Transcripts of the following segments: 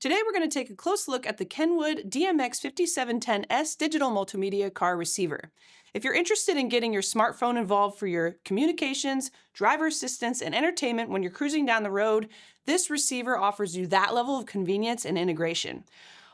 Today we're going to take a close look at the Kenwood DMX5710S digital multimedia car receiver. If you're interested in getting your smartphone involved for your communications, driver assistance, and entertainment when you're cruising down the road, this receiver offers you that level of convenience and integration.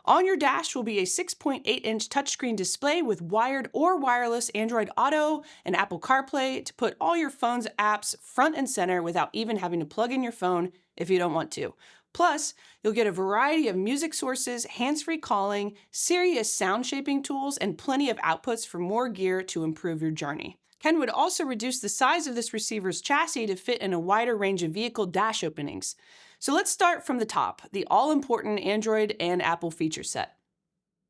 On your dash will be a 6.8-inch touchscreen display with wired or wireless Android Auto and Apple CarPlay to put all your phone's apps front and center without even having to plug in your phone if you don't want to. Plus, you'll get a variety of music sources, hands-free calling, Sirius sound shaping tools, and plenty of outputs for more gear to improve your journey. Kenwood also reduced the size of this receiver's chassis to fit in a wider range of vehicle dash openings. So let's start from the top, the all-important Android and Apple feature set.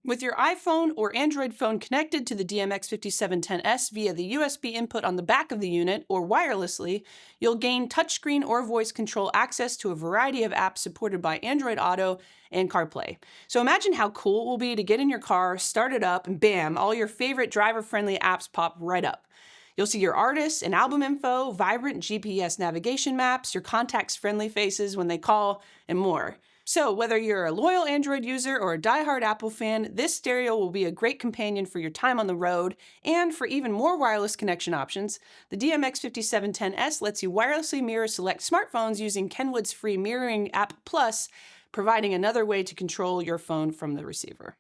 With your iPhone or Android phone connected to the DMX5710S via the USB input on the back of the unit or wirelessly, you'll gain touchscreen or voice control access to a variety of apps supported by Android Auto and CarPlay. So imagine how cool it will be to get in your car, start it up, and bam, all your favorite driver-friendly apps pop right up. You'll see your artists and album info, vibrant GPS navigation maps, your contacts' friendly faces when they call, and more. So whether you're a loyal Android user or a diehard Apple fan, this stereo will be a great companion for your time on the road. And for even more wireless connection options, the DMX5710S lets you wirelessly mirror select smartphones using Kenwood's free mirroring app Plus, providing another way to control your phone from the receiver.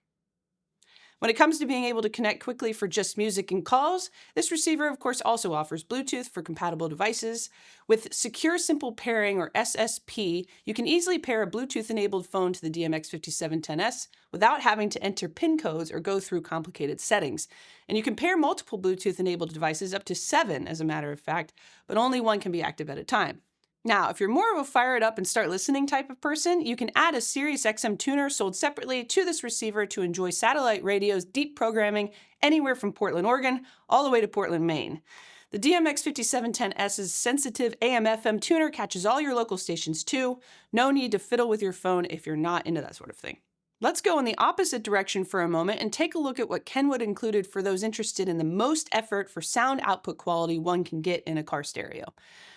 When it comes to being able to connect quickly for just music and calls, this receiver, of course, also offers Bluetooth for compatible devices. With Secure Simple Pairing, or SSP, you can easily pair a Bluetooth-enabled phone to the DMX5710S without having to enter PIN codes or go through complicated settings. And you can pair multiple Bluetooth-enabled devices, up to 7 as a matter of fact, but only one can be active at a time. Now, if you're more of a fire it up and start listening type of person, you can add a SiriusXM tuner sold separately to this receiver to enjoy satellite radio's deep programming anywhere from Portland, Oregon, all the way to Portland, Maine. The DMX5710S's sensitive AM/FM tuner catches all your local stations too. No need to fiddle with your phone if you're not into that sort of thing. Let's go in the opposite direction for a moment and take a look at what Kenwood included for those interested in the most effort for sound output quality one can get in a car stereo.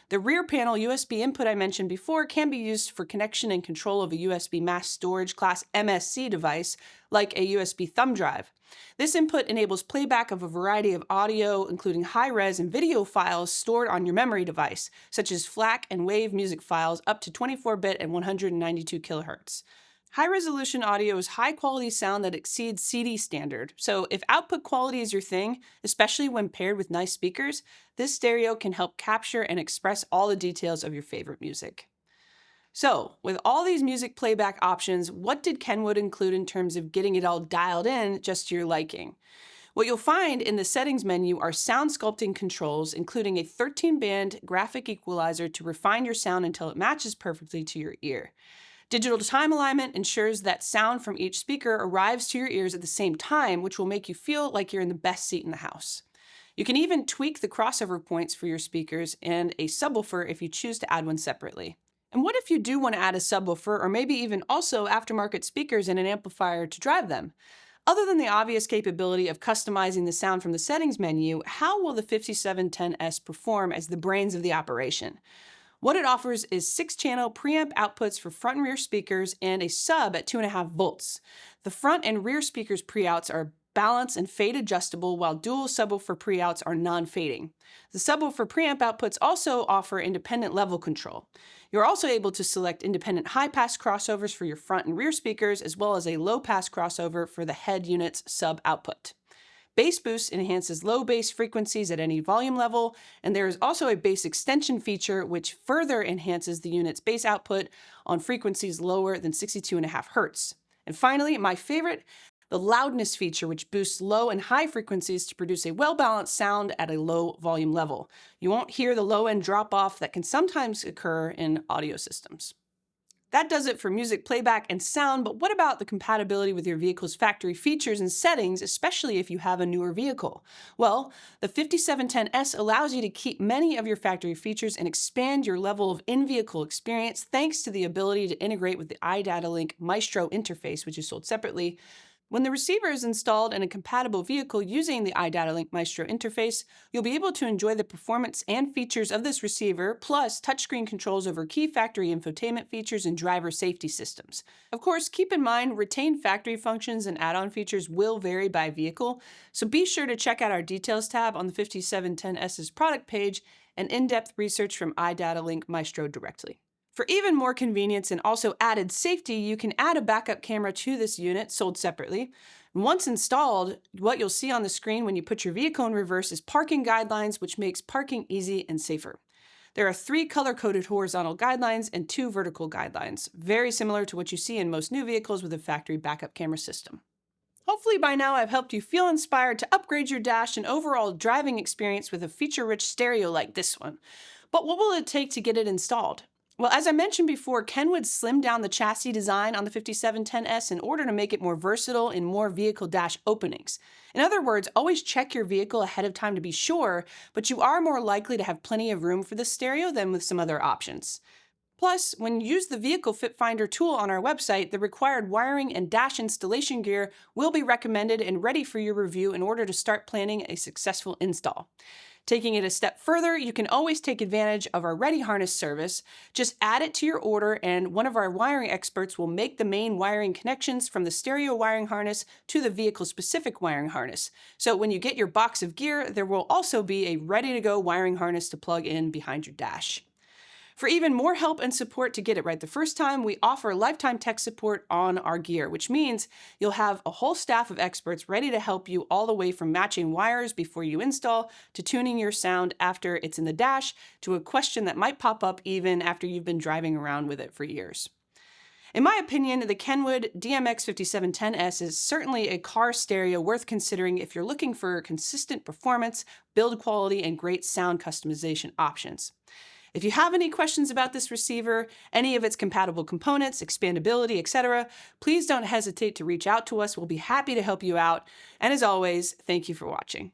The rear panel USB input I mentioned before can be used for connection and control of a USB mass storage class MSC device, like a USB thumb drive. This input enables playback of a variety of audio, including high-res and video files stored on your memory device, such as FLAC and WAV music files up to 24-bit and 192 kHz. High-resolution audio is high-quality sound that exceeds CD standard, so if output quality is your thing, especially when paired with nice speakers, this stereo can help capture and express all the details of your favorite music. So, with all these music playback options, what did Kenwood include in terms of getting it all dialed in just to your liking? What you'll find in the settings menu are sound sculpting controls, including a 13-band graphic equalizer to refine your sound until it matches perfectly to your ear. Digital time alignment ensures that sound from each speaker arrives to your ears at the same time, which will make you feel like you're in the best seat in the house. You can even tweak the crossover points for your speakers and a subwoofer if you choose to add one separately. And what if you do want to add a subwoofer or maybe even also aftermarket speakers and an amplifier to drive them? Other than the obvious capability of customizing the sound from the settings menu, how will the 5710S perform as the brains of the operation? What it offers is 6-channel preamp outputs for front and rear speakers and a sub at 2.5 volts. The front and rear speakers pre-outs are balance and fade adjustable, while dual subwoofer pre-outs are non-fading. The subwoofer preamp outputs also offer independent level control. You're also able to select independent high-pass crossovers for your front and rear speakers, as well as a low-pass crossover for the head unit's sub output. Bass boost enhances low bass frequencies at any volume level, and there is also a bass extension feature which further enhances the unit's bass output on frequencies lower than 62.5 Hz. And finally, my favorite, the loudness feature, which boosts low and high frequencies to produce a well-balanced sound at a low volume level. You won't hear the low-end drop-off that can sometimes occur in audio systems. That does it for music playback and sound, but what about the compatibility with your vehicle's factory features and settings, especially if you have a newer vehicle? Well, the 5710S allows you to keep many of your factory features and expand your level of in-vehicle experience thanks to the ability to integrate with the iDatalink Maestro interface, which is sold separately. When the receiver is installed in a compatible vehicle using the iDatalink Maestro interface, you'll be able to enjoy the performance and features of this receiver, plus touchscreen controls over key factory infotainment features and driver safety systems. Of course, keep in mind, retained factory functions and add-on features will vary by vehicle, so be sure to check out our details tab on the 5710S's product page and in-depth research from iDatalink Maestro directly. For even more convenience and also added safety, you can add a backup camera to this unit, sold separately. Once installed, what you'll see on the screen when you put your vehicle in reverse is parking guidelines, which makes parking easy and safer. There are 3 color-coded horizontal guidelines and 2 vertical guidelines, very similar to what you see in most new vehicles with a factory backup camera system. Hopefully by now I've helped you feel inspired to upgrade your dash and overall driving experience with a feature-rich stereo like this one. But what will it take to get it installed? Well, as I mentioned before, Kenwood slimmed down the chassis design on the 5710S in order to make it more versatile in more vehicle dash openings. In other words, always check your vehicle ahead of time to be sure, but you are more likely to have plenty of room for the stereo than with some other options. Plus, when you use the Vehicle Fit Finder tool on our website, the required wiring and dash installation gear will be recommended and ready for your review in order to start planning a successful install. Taking it a step further, you can always take advantage of our Ready Harness service. Just add it to your order and one of our wiring experts will make the main wiring connections from the stereo wiring harness to the vehicle-specific wiring harness. So when you get your box of gear, there will also be a ready-to-go wiring harness to plug in behind your dash. For even more help and support to get it right the first time, we offer lifetime tech support on our gear, which means you'll have a whole staff of experts ready to help you all the way from matching wires before you install to tuning your sound after it's in the dash to a question that might pop up even after you've been driving around with it for years. In my opinion, the Kenwood DMX5710S is certainly a car stereo worth considering if you're looking for consistent performance, build quality, and great sound customization options. If you have any questions about this receiver, any of its compatible components, expandability, etc., please don't hesitate to reach out to us. We'll be happy to help you out. And as always, thank you for watching.